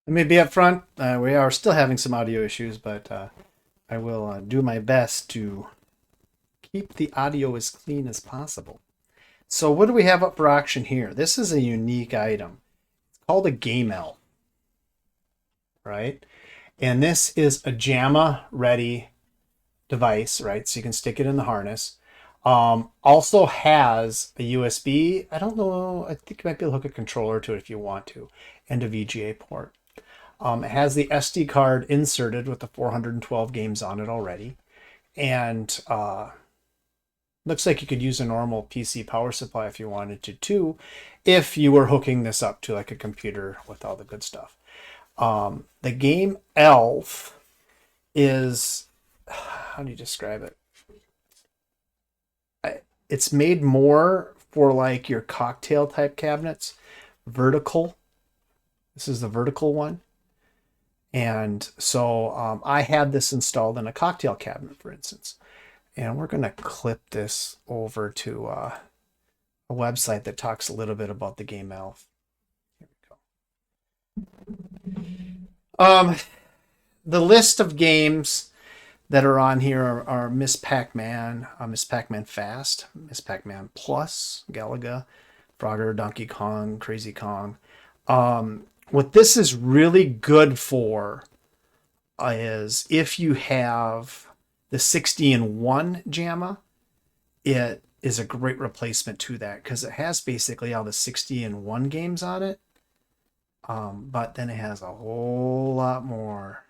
Let me be up front. We are still having some audio issues, but I will do my best to keep the audio as clean as possible. So what do we have up for auction here? This is a unique item. It's called a game elf, right? And this is a JAMA ready device, right? So you can stick it in the harness. Also has a USB. I don't know. I think you might be able to hook a controller to it if you want to, and a VGA port. It has the SD card inserted with the 412 games on it already. And looks like you could use a normal PC power supply if you wanted to too, if you were hooking this up to like a computer with all the good stuff. The game Elf is, how do you describe it? It's made more for like your cocktail type cabinets, vertical. This is the vertical one. And so I had this installed in a cocktail cabinet, for instance. And we're going to clip this over to a website that talks a little bit about the game Elf. Here we go. The list of games that are on here are Miss Pac-Man, Miss Pac-Man Fast, Miss Pac-Man Plus, Galaga, Frogger, Donkey Kong, Crazy Kong. What this is really good for is if you have the 60-in-1 JAMA, it is a great replacement to that because it has basically all the 60-in-1 games on it. But then it has a whole lot more.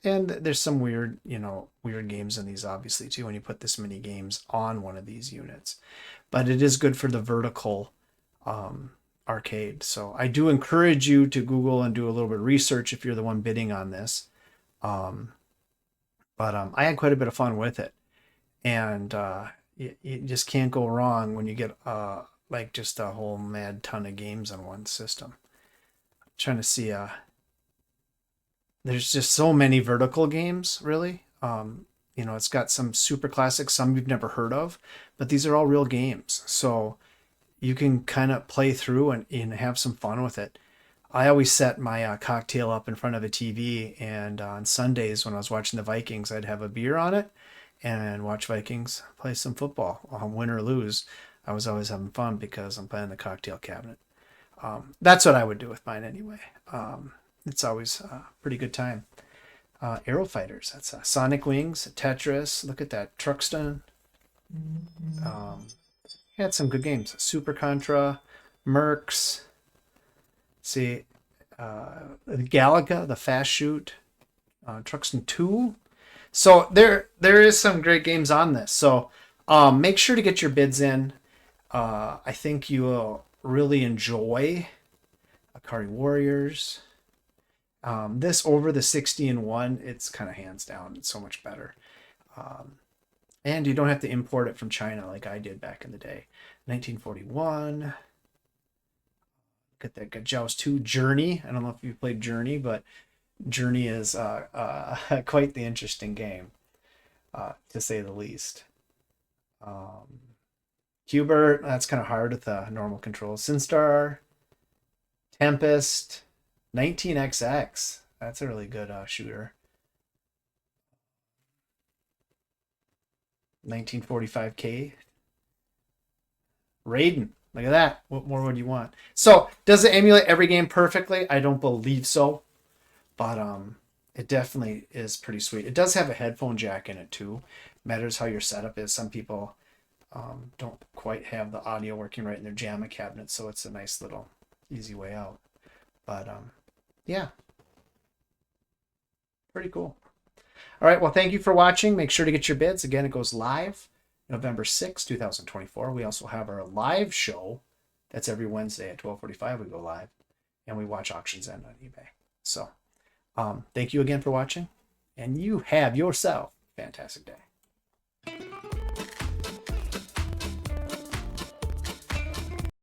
And there's some weird games in these obviously too when you put this many games on one of these units. But it is good for the vertical arcade. So I do encourage you to Google and do a little bit of research if you're the one bidding on this. But I had quite a bit of fun with it. And you just can't go wrong when you get like just a whole mad ton of games on one system. I'm trying to see there's just so many vertical games, really. It's got some super classics, some you've never heard of, but these are all real games. So you can kind of play through and have some fun with it. I always set my cocktail up in front of a TV, and on Sundays when I was watching the Vikings, I'd have a beer on it and watch Vikings play some football. Win or lose, I was always having fun because I'm playing the cocktail cabinet. That's what I would do with mine anyway. It's always a pretty good time. Aero Fighters, that's Sonic Wings, Tetris. Look at that, Truxton. Had some good games. Super Contra, Mercs. See, Galaga, the Fast Shoot, Truxton 2. So there is some great games on this. So make sure to get your bids in. I think you will really enjoy Akari Warriors. This over the 60-in-1, it's kind of hands down. It's so much better. And you don't have to import it from China like I did back in the day. 1941. Look at that. Joust 2 Journey. I don't know if you played Journey, but Journey is quite the interesting game, to say the least. Hubert, that's kind of hard with the normal controls. Sinstar, Tempest, 19XX. That's a really good shooter. 1945K. Raiden. Look at that. What more would you want? So, does it emulate every game perfectly? I don't believe so. But it definitely is pretty sweet. It does have a headphone jack in it too. Matters how your setup is. Some people don't quite have the audio working right in their JAMA cabinet, so it's a nice little easy way out. But yeah, pretty cool. All right, well, thank you for watching. Make sure to get your bids. Again, it goes live November 6, 2024. We also have our live show. That's every Wednesday at 12:45. We go live, and we watch auctions end on eBay. So thank you again for watching, and you have yourself a fantastic day.